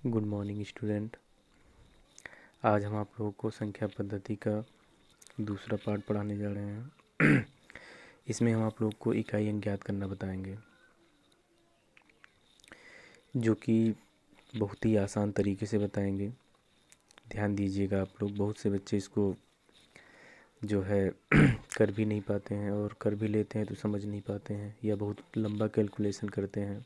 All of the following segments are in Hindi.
Good morning student. आज हम आप लोगों को संख्या पद्धति का दूसरा पार्ट पढ़ाने जा रहे हैं। इसमें हम आप लोगों को इकाई अंक ज्ञात करना बताएंगे, जो कि बहुत ही आसान तरीके से बताएंगे। ध्यान दीजिएगा आप लोग। बहुत से बच्चे इसको जो है कर भी नहीं पाते हैं, और कर भी लेते हैं तो समझ नहीं पाते हैं, या बहुत लंबा कैलकुलेशन करते हैं।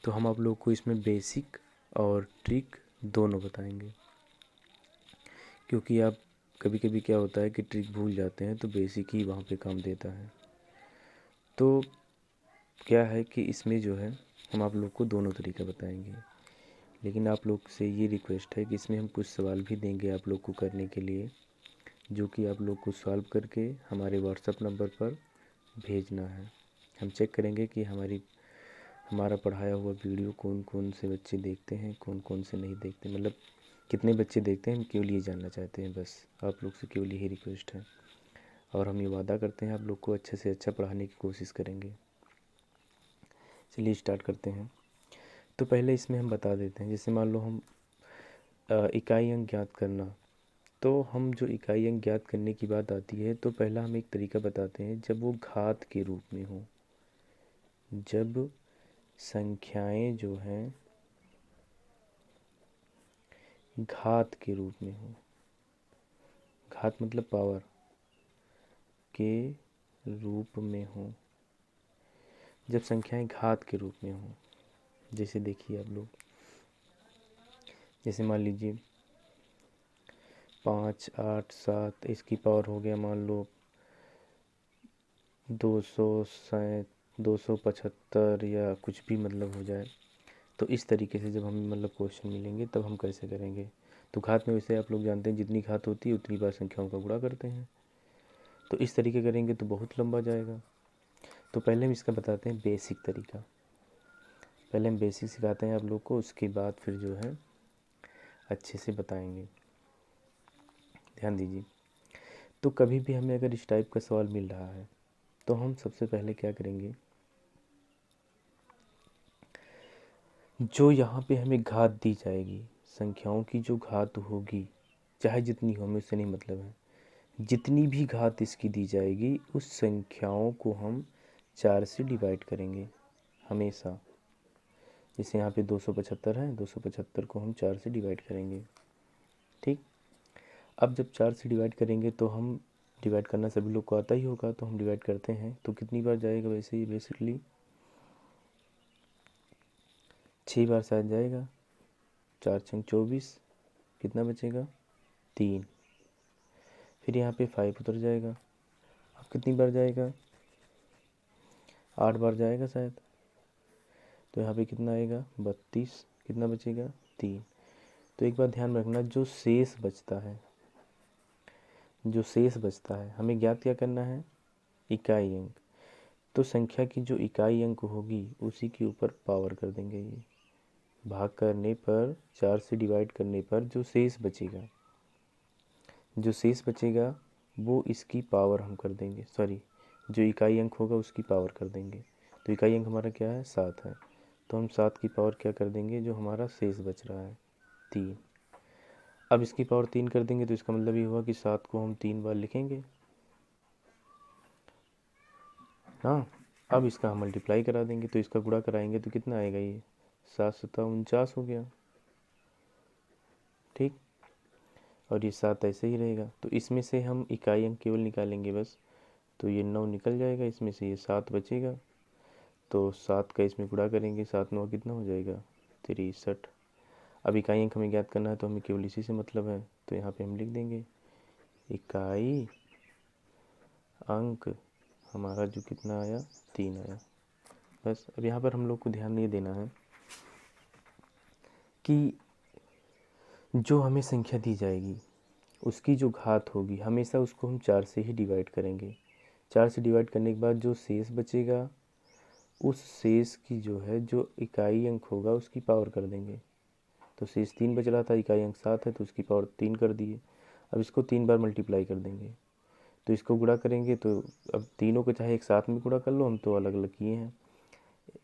तो हम आप लोग को इसमें बेसिक और ट्रिक दोनों बताएंगे, क्योंकि आप कभी कभी क्या होता है कि ट्रिक भूल जाते हैं तो बेसिक ही वहाँ पे काम देता है। तो क्या है कि इसमें जो है हम आप लोग को दोनों तरीका बताएंगे, लेकिन आप लोग से ये रिक्वेस्ट है कि इसमें हम कुछ सवाल भी देंगे आप लोग को करने के लिए, जो कि आप लोग को सॉल्व करके हमारे व्हाट्सएप नंबर पर भेजना है। हम चेक करेंगे कि हमारा पढ़ाया हुआ वीडियो कौन कौन से बच्चे देखते हैं, कौन कौन से नहीं देखते, मतलब कितने बच्चे देखते हैं। हम केवल ये जानना चाहते हैं, बस आप लोग से केवल यही रिक्वेस्ट है, और हम ये वादा करते हैं आप लोग को अच्छे से अच्छा पढ़ाने की कोशिश करेंगे। चलिए स्टार्ट करते हैं। तो पहले इसमें हम बता देते हैं, जैसे मान लो हम इकाई अंक ज्ञात करना। तो हम जो इकाई अंक ज्ञात करने की बात आती है, तो पहला हम एक तरीका बताते हैं, जब वो घात के रूप में हो। जब संख्याएं जो हैं घात के रूप में हो, घात मतलब पावर के रूप में हो, जब संख्याएं घात के रूप में हो। जैसे देखिए आप लोग, जैसे मान लीजिए 5, 8, 7, इसकी पावर हो गया मान लो 275 या कुछ भी मतलब हो जाए। तो इस तरीके से जब हमें मतलब क्वेश्चन मिलेंगे तब हम कैसे करेंगे। तो घात में वैसे आप लोग जानते हैं जितनी घात होती है उतनी बार संख्याओं का गुणा करते हैं। तो इस तरीके करेंगे तो बहुत लंबा जाएगा। तो पहले हम इसका बताते हैं बेसिक तरीका। पहले हम बेसिक सिखाते हैं आप लोग को, उसके बाद फिर जो है अच्छे से बताएंगे। ध्यान दीजिए। तो कभी भी हमें अगर इस टाइप का सवाल मिल रहा है तो हम सबसे पहले क्या करेंगे, जो यहाँ पे हमें घात दी जाएगी, संख्याओं की जो घात होगी, चाहे जितनी हो, हमें उससे नहीं मतलब है, जितनी भी घात इसकी दी जाएगी उस संख्याओं को हम 4 से डिवाइड करेंगे हमेशा। जैसे यहाँ पे 275 है, 275 को हम 4 से डिवाइड करेंगे। ठीक। अब जब 4 से डिवाइड करेंगे तो हम डिवाइड करना सभी लोग को आता ही होगा, तो हम डिवाइड करते हैं। तो कितनी बार जाएगा वैसे ही बेसिकली 6 बार शायद जाएगा। 4 छंग 24, कितना बचेगा 3। फिर यहाँ पे 5 उतर जाएगा। अब कितनी बार जाएगा 8 बार जाएगा शायद। तो यहाँ पे कितना आएगा 32, कितना बचेगा 3। तो एक बात ध्यान रखना, जो शेष बचता है, जो शेष बचता है हमें ज्ञात क्या करना है, इकाई अंक। तो संख्या की जो इकाई अंक होगी उसी के ऊपर पावर कर देंगे। ये भाग करने पर, 4 से डिवाइड करने पर जो शेष बचेगा, जो शेष बचेगा वो इसकी पावर हम कर देंगे, सॉरी, जो इकाई अंक होगा उसकी पावर कर देंगे। तो इकाई अंक हमारा क्या है 7 है, तो हम 7 की पावर क्या कर देंगे, जो हमारा शेष बच रहा है 3। अब इसकी पावर 3 कर देंगे, तो इसका मतलब ये हुआ कि 7 को हम 3 बार लिखेंगे। हाँ। अब इसका हम मल्टीप्लाई करा देंगे, तो इसका गुणा कराएंगे तो कितना आएगा, ये 7 सत्ता 49 हो गया। ठीक। और ये 7 ऐसे ही रहेगा। तो इसमें से हम इकाई अंक केवल निकालेंगे बस। तो ये 9 निकल जाएगा, इसमें से ये 7 बचेगा। तो 7 का इसमें गुणा करेंगे, 7 9 कितना हो जाएगा 63। अब इकाई अंक हमें ज्ञात करना है, तो हमें केवल इसी से मतलब है। तो यहाँ पे हम लिख देंगे इकाई अंक हमारा जो कितना आया 3 आया। बस। अब यहाँ पर हम लोग को ध्यान ये देना है कि जो हमें संख्या दी जाएगी उसकी जो घात होगी हमेशा उसको हम 4 से ही डिवाइड करेंगे। 4 से डिवाइड करने के बाद जो शेष बचेगा उस शेष की जो है जो इकाई अंक होगा उसकी पावर कर देंगे। तो शेष 3 बच रहा था, इकाई अंक 7 है तो उसकी पावर 3 कर दिए। अब इसको 3 बार मल्टीप्लाई कर देंगे, तो इसको गुणा करेंगे। तो अब तीनों को चाहे एक साथ में गुणा कर लो, हम तो अलग अलग किए हैं।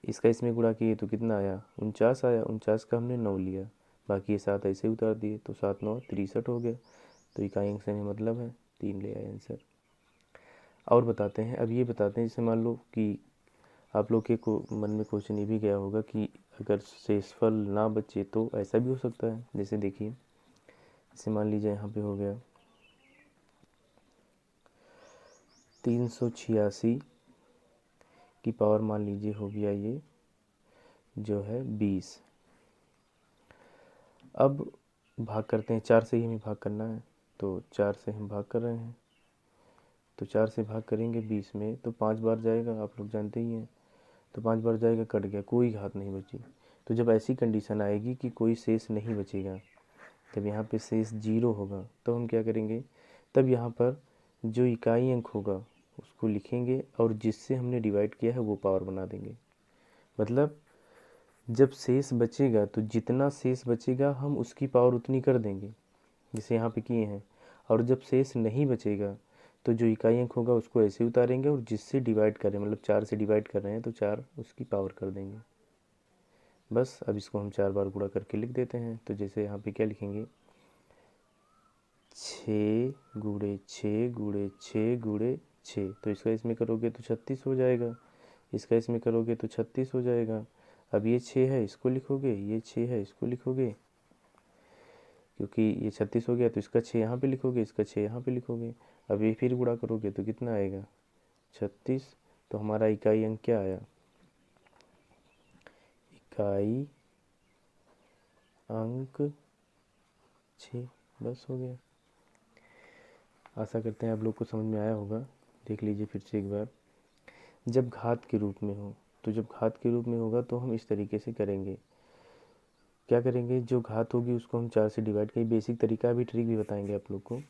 इसका इसमें गुणा किए तो कितना आया 49 आया। 49 का हमने 9 लिया, बाकी ये 7 ऐसे उतार दिए, तो 7 9 63 हो गया। तो इकाई अंक से हमें मतलब है 3 ले आए आंसर। और बताते हैं, अब ये बताते हैं, जैसे मान लो कि आप लोग के को मन में क्वेश्चन ये भी गया होगा कि अगर शेषफल ना बचे तो ऐसा भी हो सकता है। जैसे देखिए, जैसे मान लीजिए यहाँ पे हो गया 386 की पावर मान लीजिए हो गया ये जो है 20। अब भाग करते हैं, 4 से ही हमें भाग करना है, तो 4 से हम भाग कर रहे हैं। तो 4 से भाग करेंगे 20 में तो 5 बार जाएगा, आप लोग जानते ही हैं। तो 5 बार जाएगा, कट गया, कोई घात नहीं बची। तो जब ऐसी कंडीशन आएगी कि कोई शेष नहीं बचेगा, जब यहाँ पे शेष 0 होगा, तो हम क्या करेंगे, तब यहाँ पर जो इकाई अंक होगा उसको लिखेंगे और जिससे हमने डिवाइड किया है वो पावर बना देंगे। मतलब जब शेष बचेगा तो जितना शेष बचेगा हम उसकी पावर उतनी कर देंगे, जैसे यहाँ पे किए हैं। और जब शेष नहीं बचेगा तो जो इकाई अंक होगा उसको ऐसे उतारेंगे और जिससे डिवाइड करें, मतलब 4 से डिवाइड कर रहे हैं तो 4 उसकी पावर कर देंगे। बस अब इसको हम 4 बार गुणा करके लिख देते हैं। तो जैसे यहाँ पे क्या लिखेंगे, 6 गुणे 6 गुणे 6 गुणे 6, तो इसका इसमें करोगे तो 36 हो जाएगा, इसका इसमें करोगे तो 36 हो जाएगा। अब ये 6 है इसको लिखोगे, ये 6 है इसको लिखोगे, क्योंकि ये 36 हो गया तो इसका 6 यहाँ पे लिखोगे, इसका 6 यहाँ पे लिखोगे। अब ये फिर गुणा करोगे तो कितना आएगा, 36। तो हमारा इकाई अंक क्या आया, इकाई अंक 6। बस हो गया। आशा करते हैं आप लोग को समझ में आया होगा। देख लीजिए फिर से एक बार, जब घात के रूप में हो, तो जब घात के रूप में होगा तो हम इस तरीके से करेंगे। क्या करेंगे, जो घात होगी उसको हम 4 से डिवाइड करेंगे। बेसिक तरीका भी, ट्रिक भी बताएंगे आप लोग को।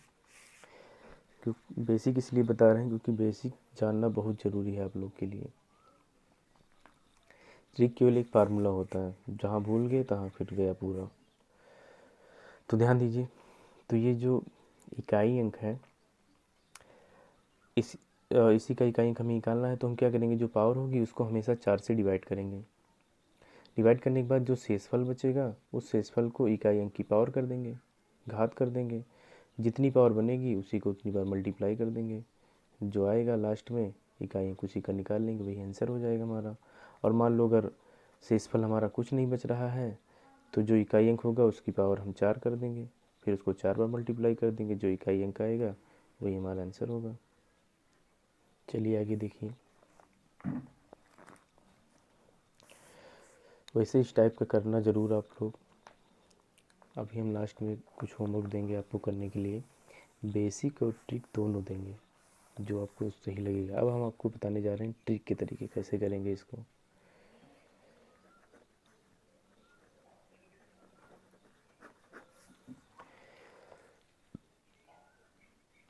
क्यों बेसिक इसलिए बता रहे हैं क्योंकि बेसिक जानना बहुत ज़रूरी है आप लोग के लिए। ट्रिक केवल एक फार्मूला होता है, जहाँ भूल गए तहाँ फिर गया पूरा। तो ध्यान दीजिए, तो ये जो इकाई अंक है इसी का इकाई अंक हमें निकालना है। तो हम क्या करेंगे, जो पावर होगी उसको हमेशा 4 से डिवाइड करेंगे। डिवाइड करने के बाद जो शेषफल बचेगा उस शेषफल को इकाई अंक की पावर कर देंगे, घात कर देंगे। जितनी पावर बनेगी उसी को उतनी बार मल्टीप्लाई कर देंगे, जो आएगा लास्ट में इकाई अंक उसी का निकाल लेंगे, वही आंसर हो जाएगा हमारा। और मान लो अगर शेषफल हमारा कुछ नहीं बच रहा है तो जो इकाई अंक होगा उसकी पावर हम 4 कर देंगे, फिर उसको 4 बार मल्टीप्लाई कर देंगे, जो इकाई अंक आएगा वही हमारा आंसर होगा। चलिए आगे देखिए। वैसे इस टाइप का करना ज़रूर आप लोग। अभी हम लास्ट में कुछ होमवर्क देंगे आपको करने के लिए, बेसिक और ट्रिक दोनों देंगे, जो आपको सही लगेगा। अब हम आपको बताने जा रहे हैं ट्रिक के तरीके कैसे करेंगे इसको।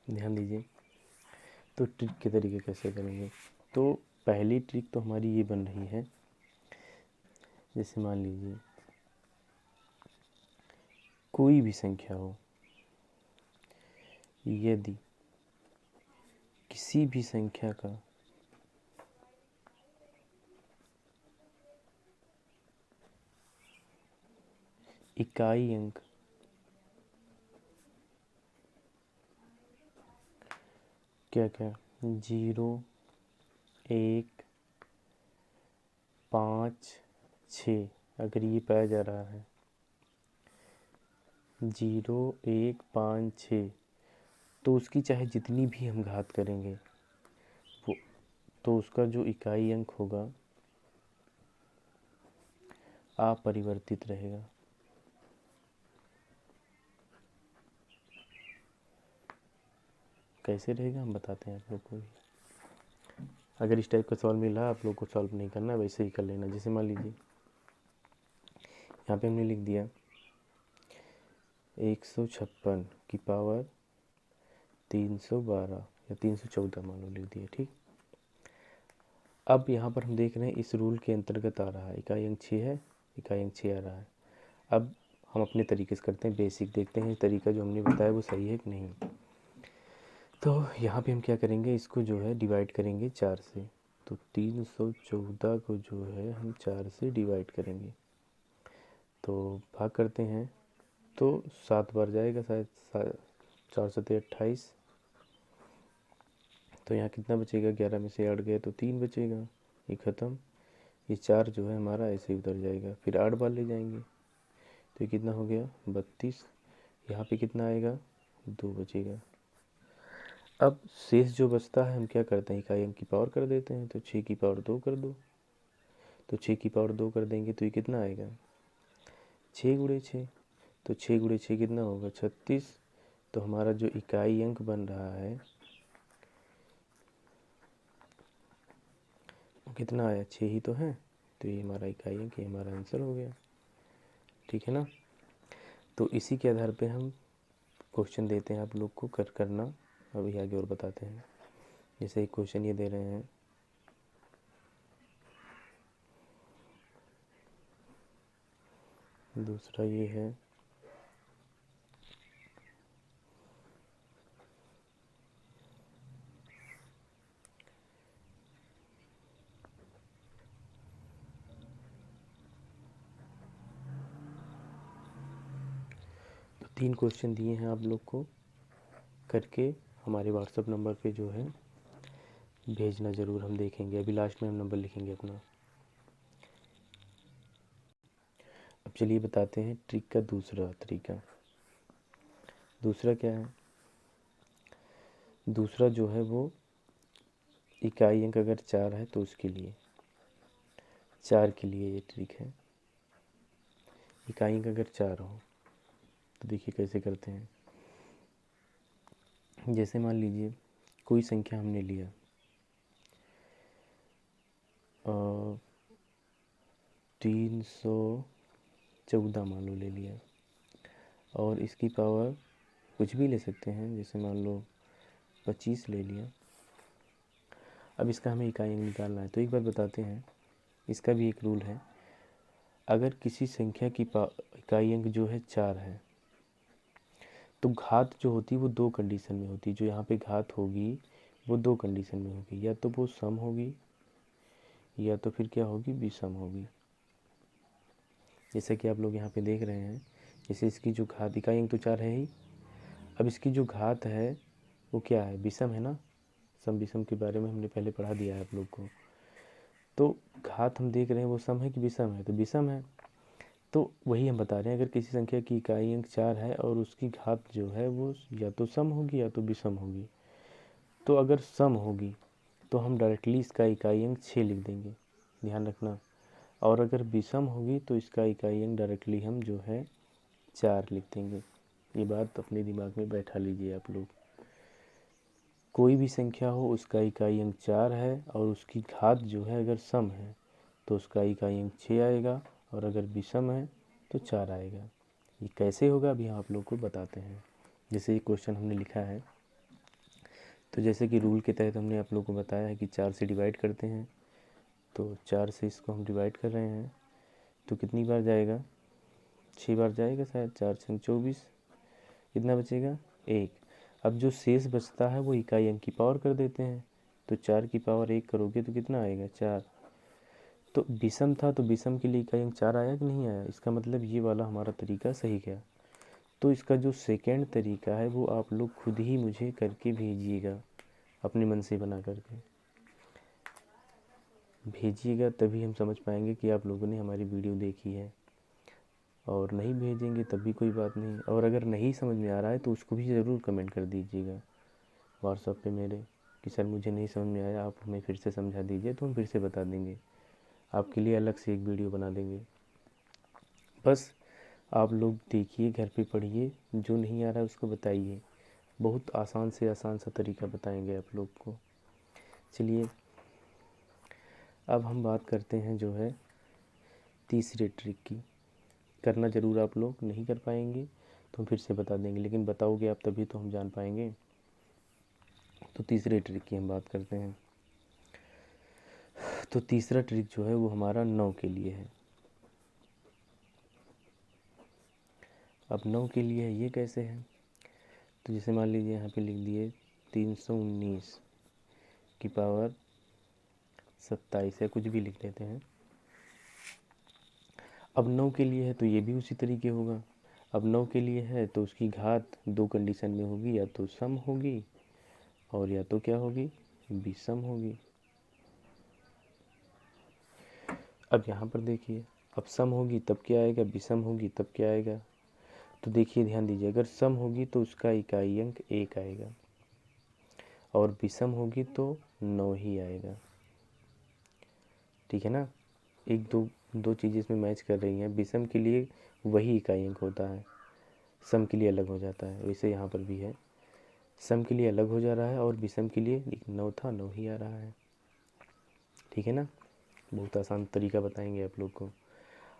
ध्यान दीजिए, तो ट्रिक के तरीके कैसे करेंगे। तो पहली ट्रिक तो हमारी ये बन रही है, जैसे मान लीजिए कोई भी संख्या हो, यदि किसी भी संख्या का इकाई अंक क्या क्या 0 1 5 6, अगर ये पाया जा रहा है 0 1 5 6, तो उसकी चाहे जितनी भी हम घात करेंगे वो, तो उसका जो इकाई अंक होगा अपरिवर्तित रहेगा। कैसे रहेगा हम बताते हैं आप लोग को भी। अगर इस टाइप का सवाल मिला आप लोग को सॉल्व नहीं करना, वैसे ही कर लेना। जैसे मान लीजिए यहाँ पे हमने लिख दिया 156 की पावर 312 या 314 मान लो लिख दिया, ठीक। अब यहाँ पर हम देख रहे हैं इस रूल के अंतर्गत आ रहा है, इकाई अंक 6 है, इकाई अंक 6 आ रहा है। अब हम अपने तरीके से करते हैं, बेसिक देखते हैं तरीका जो हमने बताया वो सही है कि नहीं। तो यहाँ पे हम क्या करेंगे, इसको जो है डिवाइड करेंगे 4 से। तो 314 को जो है हम 4 से डिवाइड करेंगे, तो भाग करते हैं तो 7 बार जाएगा शायद, 4 7 28। तो यहाँ कितना बचेगा, 11 में से 8 गए तो 3 बचेगा, ये ख़त्म। ये 4 जो है हमारा ऐसे ही उधर जाएगा, फिर 8 बार ले जाएंगे तो ये कितना हो गया 32। यहाँ पे कितना आएगा, 2 बचेगा। अब शेष जो बचता है हम क्या करते हैं, इकाई अंक की पावर कर देते हैं, तो 6 की पावर 2 कर दो। तो 6 की पावर 2 कर देंगे तो ये कितना आएगा, 6 गुणे 6। तो 6 गुणे 6 कितना होगा, 36। तो हमारा जो इकाई अंक बन रहा है वो कितना आया, 6 ही तो है। तो ये हमारा इकाई अंक, ये हमारा आंसर हो गया। ठीक है ना। तो इसी के आधार पे हम क्वेश्चन देते हैं आप लोग को, करना। अभी आगे और बताते हैं। जैसे एक क्वेश्चन ये दे रहे हैं, दूसरा ये है, तो 3 क्वेश्चन दिए हैं आप लोग को, करके हमारे व्हाट्सएप नंबर पे जो है भेजना ज़रूर, हम देखेंगे। अभी लास्ट में हम नंबर लिखेंगे अपना। अब चलिए बताते हैं ट्रिक का दूसरा तरीका। दूसरा क्या है, दूसरा जो है वो इकाई अंक अगर 4 है तो उसके लिए, 4 के लिए ये ट्रिक है। इकाई अंक अगर 4 हो तो देखिए कैसे करते हैं। जैसे मान लीजिए कोई संख्या हमने लिया 314 मान लो ले लिया, और इसकी पावर कुछ भी ले सकते हैं, जैसे मान लो 25 ले लिया। अब इसका हमें इकाई अंक निकालना है। तो एक बात बताते हैं, इसका भी एक रूल है। अगर किसी संख्या की इकाई अंक जो है 4 है, तो घात जो होती है वो 2 कंडीशन में होती है। जो यहाँ पे घात होगी वो 2 कंडीशन में होगी, या तो वो सम होगी या तो फिर क्या होगी, विषम होगी। जैसे कि आप लोग यहाँ पे देख रहे हैं, जैसे इसकी जो घात, इकाई अंक तो 4 है ही, अब इसकी जो घात है वो क्या है, विषम है ना। सम विषम के बारे में हमने पहले पढ़ा दिया है आप लोग को। तो घात हम देख रहे हैं वो सम है कि विषम है, तो विषम है। तो वही हम बता रहे हैं, अगर किसी संख्या की इकाई अंक 4 है और उसकी घात जो है वो या तो सम होगी या तो विषम होगी। तो अगर सम होगी तो हम डायरेक्टली इसका इकाई अंक 6 लिख देंगे, ध्यान रखना। और अगर विषम होगी तो इसका इकाई अंक डायरेक्टली हम जो है 4 लिख देंगे। ये बात अपने दिमाग में बैठा लीजिए आप लोग। कोई भी संख्या हो उसका इकाई अंक 4 है और उसकी घात जो है अगर सम है तो उसका इकाई अंक 6 आएगा, और अगर विषम है तो 4 आएगा। ये कैसे होगा अभी हम आप लोग को बताते हैं। जैसे ये क्वेश्चन हमने लिखा है, तो जैसे कि रूल के तहत हमने आप लोग को बताया है कि 4 से डिवाइड करते हैं। तो 4 से इसको हम डिवाइड कर रहे हैं तो कितनी बार जाएगा, 6 बार जाएगा शायद। 4 6 24, कितना बचेगा, 1। अब जो शेष बचता है वो इकाई अंक की पावर कर देते हैं। तो 4 की पावर 1 करोगे तो कितना आएगा, 4। तो विषम था तो विषम के लिए इकाई अंक 4 आया कि नहीं आया, इसका मतलब ये वाला हमारा तरीका सही गया। तो इसका जो सेकेंड तरीका है वो आप लोग खुद ही मुझे करके भेजिएगा, अपने मन से बना करके भेजिएगा, तभी हम समझ पाएंगे कि आप लोगों ने हमारी वीडियो देखी है। और नहीं भेजेंगे तब भी कोई बात नहीं। और अगर नहीं समझ में आ रहा है तो उसको भी ज़रूर कमेंट कर दीजिएगा व्हाट्सएप पे मेरे, कि सर मुझे नहीं समझ में आया, आप हमें फिर से समझा दीजिए, तो हम फिर से बता देंगे। आपके लिए अलग से एक वीडियो बना देंगे। बस आप लोग देखिए, घर पे पढ़िए, जो नहीं आ रहा है उसको बताइए। बहुत आसान से आसान सा तरीका बताएंगे आप लोग को। चलिए अब हम बात करते हैं जो है तीसरे ट्रिक की। करना ज़रूर आप लोग, नहीं कर पाएंगे तो हम फिर से बता देंगे, लेकिन बताओगे आप तभी तो हम जान पाएंगे। तो तीसरे ट्रिक की हम बात करते हैं। तो तीसरा ट्रिक जो है वो हमारा 9 के लिए है। अब 9 के लिए ये कैसे है, तो जैसे मान लीजिए यहाँ पे लिख दिए 319 की पावर 27 है, कुछ भी लिख देते हैं। अब 9 के लिए है तो ये भी उसी तरीके होगा। अब 9 के लिए है तो उसकी घात दो कंडीशन में होगी, या तो सम होगी और या तो क्या होगी, विषम होगी। अब यहाँ पर देखिए, अब सम होगी तब क्या आएगा, विषम होगी तब क्या आएगा। तो देखिए ध्यान दीजिए, अगर सम होगी तो उसका इकाई अंक 1 आएगा और विषम होगी तो 9 ही आएगा। ठीक है ना, एक दो दो चीज़ें इसमें मैच कर रही हैं। विषम के लिए वही इकाई अंक होता है, सम के लिए अलग हो जाता है। वैसे यहाँ पर भी है, सम के लिए अलग हो जा रहा है और विषम के लिए 9 था, 9 ही आ रहा है। ठीक है ना, बहुत आसान तरीका बताएंगे आप लोग को।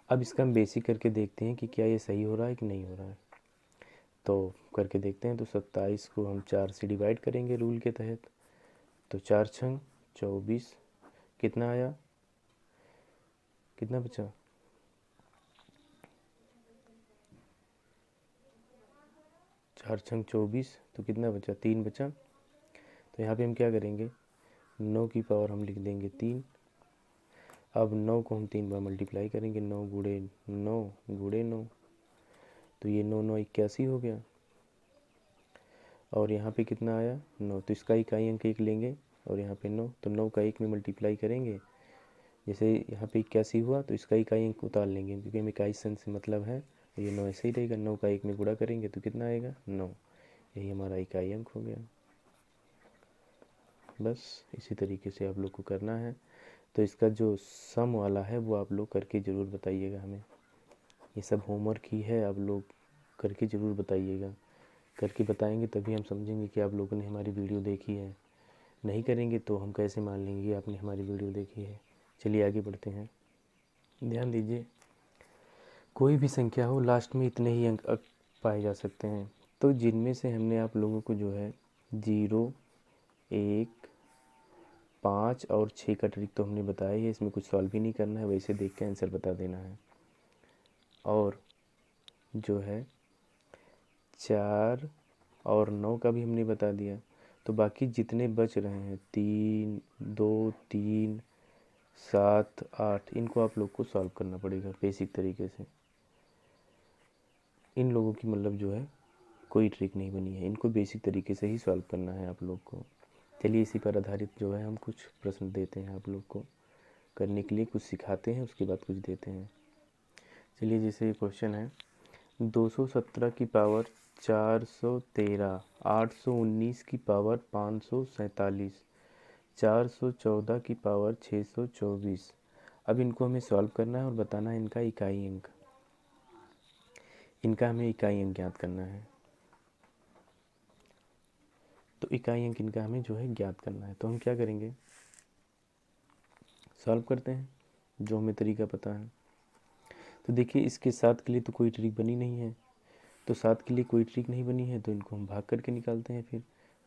अब इसका हम बेसिक करके देखते हैं कि क्या ये सही हो रहा है कि नहीं हो रहा है। तो करके देखते हैं। तो 27 को हम 4 से डिवाइड करेंगे रूल के तहत। तो 4 छंग 24, कितना आया, कितना बचा, 4 छंग 24, तो कितना बचा, 3 बचा। तो यहाँ पे हम क्या करेंगे, 9 की पावर हम लिख देंगे 3। अब 9 को हम 3 बार मल्टीप्लाई करेंगे, 9 गुणे 9 गुणे 9, तो ये 9 9 81 हो गया। और यहाँ पे कितना आया, 9, तो इसका इकाई अंक 1 लेंगे और यहाँ पे 9, तो 9 का 1 में मल्टीप्लाई करेंगे। जैसे यहाँ पे 81 हुआ तो इसका इकाई अंक उतार लेंगे, क्योंकि हम इकाई सन से मतलब है। ये 9 ऐसे ही रहेगा, 9 का 1 में गुणा करेंगे तो कितना आएगा, 9। यही हमारा इकाई अंक हो गया। बस इसी तरीके से आप लोग को करना है। तो इसका जो सम वाला है वो आप लोग करके ज़रूर बताइएगा हमें। ये सब होमवर्क ही है, आप लोग करके ज़रूर बताइएगा। करके बताएंगे तभी हम समझेंगे कि आप लोगों ने हमारी वीडियो देखी है। नहीं करेंगे तो हम कैसे मान लेंगे आपने हमारी वीडियो देखी है। चलिए आगे बढ़ते हैं। ध्यान दीजिए, कोई भी संख्या हो लास्ट में इतने ही अंक पाए जा सकते हैं। तो जिनमें से हमने आप लोगों को जो है 0, 1, 5 और 6 का ट्रिक तो हमने बताया है। इसमें कुछ सॉल्व भी नहीं करना है, वैसे देख के आंसर बता देना है। और जो है 4 और 9 का भी हमने बता दिया। तो बाकी जितने बच रहे हैं 3, 2, 3, 7, 8, इनको आप लोग को सॉल्व करना पड़ेगा बेसिक तरीके से। इन लोगों की मतलब जो है कोई ट्रिक नहीं बनी है, इनको बेसिक तरीके से ही सॉल्व करना है आप लोग को। चलिए इसी पर आधारित जो है हम कुछ प्रश्न देते हैं आप लोग को करने के लिए, कुछ सिखाते हैं उसके बाद कुछ देते हैं। चलिए जैसे ये क्वेश्चन है, 217 की पावर 413, 819 की पावर 547, 414 की पावर 624। अब इनको हमें सॉल्व करना है और बताना है इनका इकाई अंक। इनका हमें इकाई अंक ज्ञात करना है। तो इकाई अंक इनका हमें जो है ज्ञात करना है। तो हम क्या करेंगे, सॉल्व करते हैं जो हमें तरीका पता है। तो देखिए इसके 7 के लिए तो कोई ट्रिक बनी नहीं है, तो 7 के लिए कोई ट्रिक नहीं बनी है तो इनको हम भाग करके निकालते हैं फिर।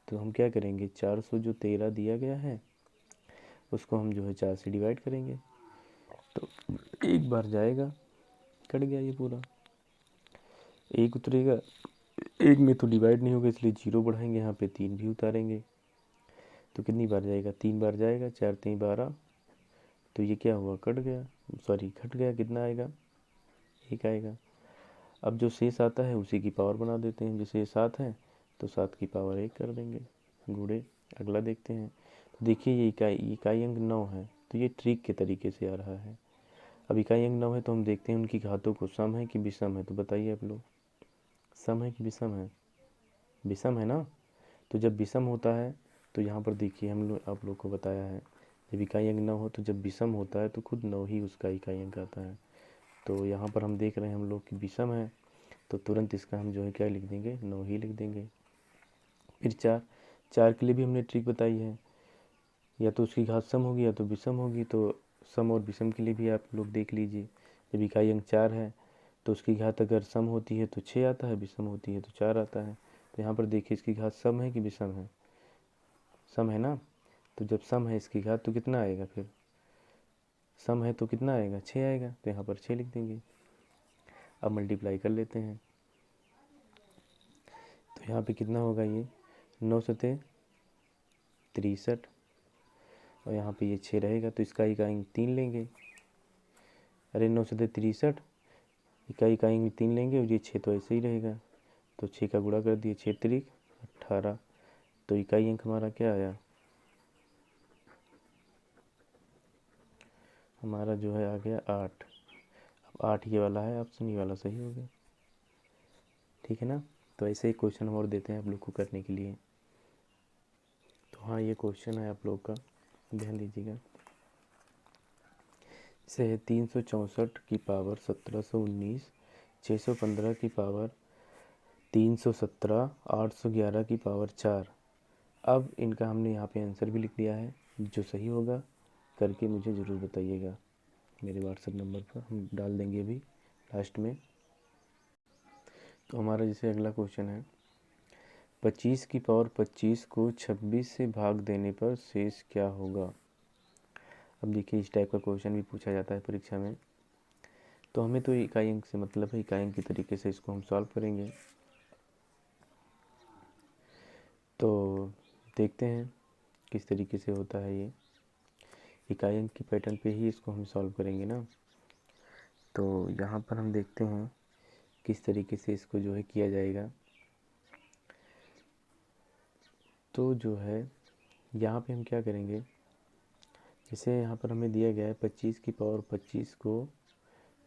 तो हम क्या करेंगे, 413 दिया गया है उसको हम जो है 4 से डिवाइड करेंगे। तो एक बार जाएगा, कट गया ये पूरा, एक उतरेगा, एक में तो डिवाइड नहीं होगा इसलिए 0 बढ़ाएंगे, यहाँ पे 3 भी उतारेंगे। तो कितनी बार जाएगा, 3 बार जाएगा, 4 3 12, तो ये क्या हुआ, कट गया, सॉरी घट गया, कितना आएगा, 1 आएगा। अब जो शेष आता है उसी की पावर बना देते हैं, जैसे ये 7 है तो 7 की पावर 1 कर देंगे गुणे। अगला देखते हैं। तो देखिए ये इकाई अंक 9 है, तो ये ट्रिक के तरीके से आ रहा है। अब इकाई अंक 9 है तो हम देखते हैं उनकी घातों को सम है कि विषम है। तो बताइए आप लोग, सम है कि विषम है, विषम है ना। तो जब विषम होता है तो यहाँ पर देखिए हम लोग आप लोग को बताया है, जब इकाई अंक 9 हो तो जब विषम होता है तो खुद 9 ही उसका इकाई अंक आता है। तो यहाँ पर हम देख रहे हैं हम लोग कि विषम है, तो तुरंत इसका हम जो है क्या लिख देंगे, 9 ही लिख देंगे। फिर 4 के लिए भी हमने ट्रिक बताई है, या तो उसकी घात सम होगी या तो विषम होगी। तो सम और विषम के लिए भी आप लोग देख लीजिए, जब इकाई अंक 4 है तो उसकी घात अगर सम होती है तो 6 आता है, विषम होती है तो 4 आता है। तो यहाँ पर देखिए इसकी घात सम है कि विषम है, सम है ना। तो जब सम है इसकी घात तो कितना आएगा, फिर सम है तो कितना आएगा, 6 आएगा, तो यहाँ पर 6 लिख देंगे। अब मल्टीप्लाई कर लेते हैं, तो यहाँ पे कितना होगा, ये 9 सते 63, और यहाँ पे ये 6 रहेगा तो इसका इकाई अंक 3 लेंगे। अरे 9 सते 63, इकाई इकाई में 3 लेंगे और ये 6 तो ऐसे ही रहेगा, तो 6 का गुणा कर दिए, 6 तिरिक 18, तो इकाई अंक हमारा क्या आया, हमारा जो है आ गया 8। अब 8 ये वाला है ऑप्शन, ये वाला सही हो गया, ठीक है ना। तो ऐसे ही क्वेश्चन हम और देते हैं आप लोग को करने के लिए। तो हाँ, ये क्वेश्चन है आप लोग का, ध्यान दीजिएगा। से है 364 की पावर 1719, 615 की पावर 317, 811 की पावर 4। अब इनका हमने यहाँ पे आंसर भी लिख दिया है, जो सही होगा करके मुझे ज़रूर बताइएगा, मेरे व्हाट्सएप नंबर पर हम डाल देंगे अभी लास्ट में। तो हमारा जैसे अगला क्वेश्चन है, 25 की पावर 25 को 26 से भाग देने पर शेष क्या होगा। अब देखिए, इस टाइप का क्वेश्चन भी पूछा जाता है परीक्षा में, तो हमें तो इकाई अंक से मतलब है, इकाई अंक के तरीके से इसको हम सॉल्व करेंगे। तो देखते हैं किस तरीके से होता है ये, इकाई अंक की पैटर्न पे ही इसको हम सॉल्व करेंगे ना। तो यहाँ पर हम देखते हैं किस तरीके से इसको जो है किया जाएगा। तो जो है यहाँ पे हम क्या करेंगे, जैसे यहाँ पर हमें दिया गया है 25 की पावर 25 को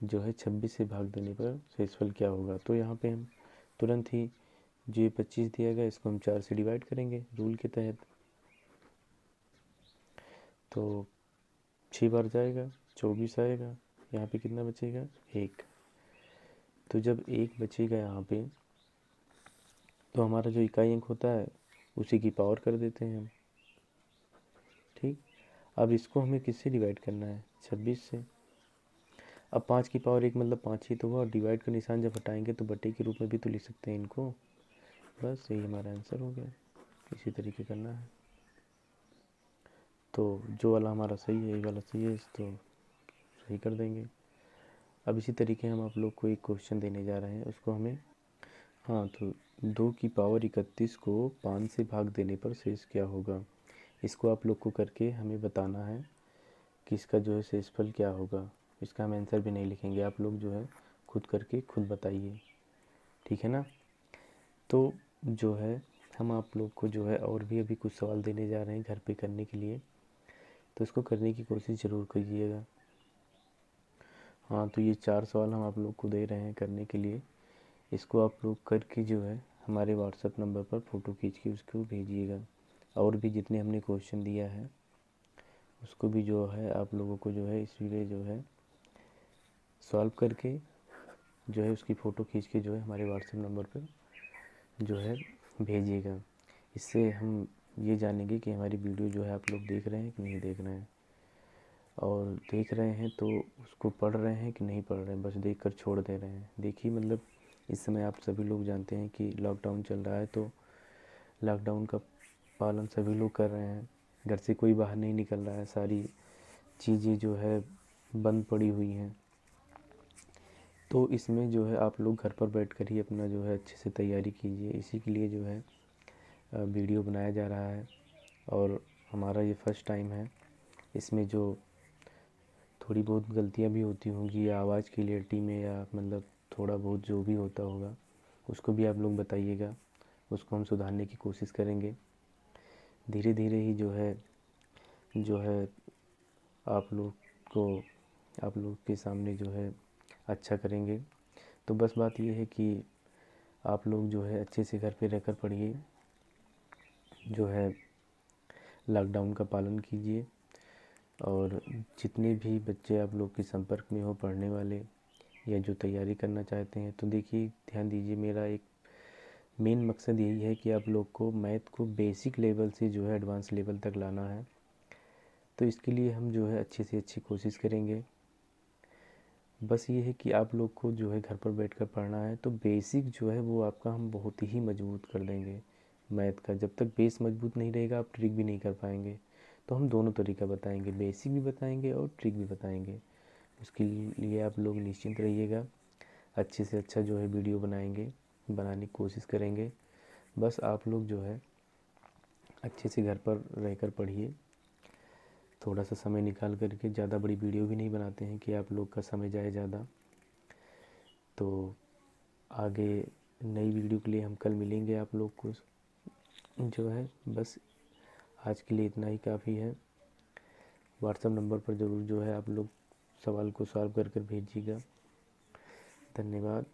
जो है 26 से भाग देने पर शेषफल क्या होगा। तो यहाँ पे हम तुरंत ही जो ये 25 दिया गया इसको हम 4 से डिवाइड करेंगे रूल के तहत, तो 6 बार जाएगा 24 आएगा, यहाँ पे कितना बचेगा 1। तो जब 1 बचेगा यहाँ पे, तो हमारा जो इकाई अंक होता है उसी की पावर कर देते हैं हम, ठीक। अब इसको हमें किससे डिवाइड करना है, 26 से। अब 5 की पावर 1 मतलब 5 ही तो हुआ, और डिवाइड का निशान जब हटाएंगे तो बटे के रूप में भी तो लिख सकते हैं इनको। बस यही हमारा आंसर हो गया, इसी तरीके करना है। तो जो वाला हमारा सही है, ये वाला सही है, तो सही कर देंगे। अब इसी तरीके हम आप लोग को एक क्वेश्चन देने जा रहे हैं, उसको हमें, हाँ, तो 2 की पावर 31 को 5 से भाग देने पर शेष क्या होगा। इसको आप लोग को करके हमें बताना है कि इसका जो है शेषफल क्या होगा। इसका हम आंसर भी नहीं लिखेंगे, आप लोग जो है खुद करके खुद बताइए, ठीक है ना। तो जो है हम आप लोग को जो है और भी अभी कुछ सवाल देने जा रहे हैं घर पे करने के लिए, तो इसको करने की कोशिश ज़रूर कीजिएगा। हाँ, तो ये 4 सवाल हम आप लोग को दे रहे हैं करने के लिए, इसको आप लोग करके जो है हमारे व्हाट्सएप नंबर पर फ़ोटो खींच के उसको भेजिएगा। और भी जितने हमने क्वेश्चन दिया है उसको भी जो है आप लोगों को जो है इसलिए जो है सॉल्व करके जो है उसकी फ़ोटो खींच के जो है हमारे व्हाट्सएप नंबर पर जो है भेजिएगा। इससे हम ये जानेंगे कि हमारी वीडियो जो है आप लोग देख रहे हैं कि नहीं देख रहे हैं, और देख रहे हैं तो उसको पढ़ रहे हैं कि नहीं पढ़ रहे हैं, बस देखकर छोड़ दे रहे हैं। देखिए, मतलब इस समय आप सभी लोग जानते हैं कि लॉकडाउन चल रहा है, तो लॉकडाउन का पालन सभी लोग कर रहे हैं, घर से कोई बाहर नहीं निकल रहा है, सारी चीज़ें जो है बंद पड़ी हुई हैं। तो इसमें जो है आप लोग घर पर बैठकर ही अपना जो है अच्छे से तैयारी कीजिए, इसी के लिए जो है वीडियो बनाया जा रहा है। और हमारा ये फर्स्ट टाइम है, इसमें जो थोड़ी बहुत गलतियाँ भी होती होंगी, या आवाज़ क्लियरिटी में, या मतलब थोड़ा बहुत जो भी होता होगा उसको भी आप लोग बताइएगा, उसको हम सुधारने की कोशिश करेंगे। धीरे धीरे ही जो है आप लोग को, आप लोग के सामने जो है अच्छा करेंगे। तो बस बात ये है कि आप लोग जो है अच्छे से घर पे रहकर पढ़िए, जो है लॉकडाउन का पालन कीजिए। और जितने भी बच्चे आप लोग के संपर्क में हो पढ़ने वाले या जो तैयारी करना चाहते हैं, तो देखिए ध्यान दीजिए, मेरा एक मेन मकसद यही है कि आप लोग को मैथ को बेसिक लेवल से जो है एडवांस लेवल तक लाना है। तो इसके लिए हम जो है अच्छे से अच्छी कोशिश करेंगे। बस ये है कि आप लोग को जो है घर पर बैठकर पढ़ना है, तो बेसिक जो है वो आपका हम बहुत ही मजबूत कर देंगे मैथ का। जब तक बेस मजबूत नहीं रहेगा आप ट्रिक भी नहीं कर पाएंगे। तो हम दोनों तरीका बताएंगे, बेसिक भी बताएंगे और ट्रिक भी बताएंगे। उसके लिए आप लोग निश्चिंत रहिएगा, अच्छे से अच्छा जो है वीडियो बनाएंगे, बनाने की कोशिश करेंगे। बस आप लोग जो है अच्छे से घर पर रहकर पढ़िए, थोड़ा सा समय निकाल करके। ज़्यादा बड़ी वीडियो भी नहीं बनाते हैं कि आप लोग का समय जाए ज़्यादा। तो आगे नई वीडियो के लिए हम कल मिलेंगे आप लोग को जो है। बस आज के लिए इतना ही काफ़ी है। व्हाट्सएप नंबर पर ज़रूर जो है आप लोग सवाल को सॉल्व कर कर भेजिएगा। धन्यवाद।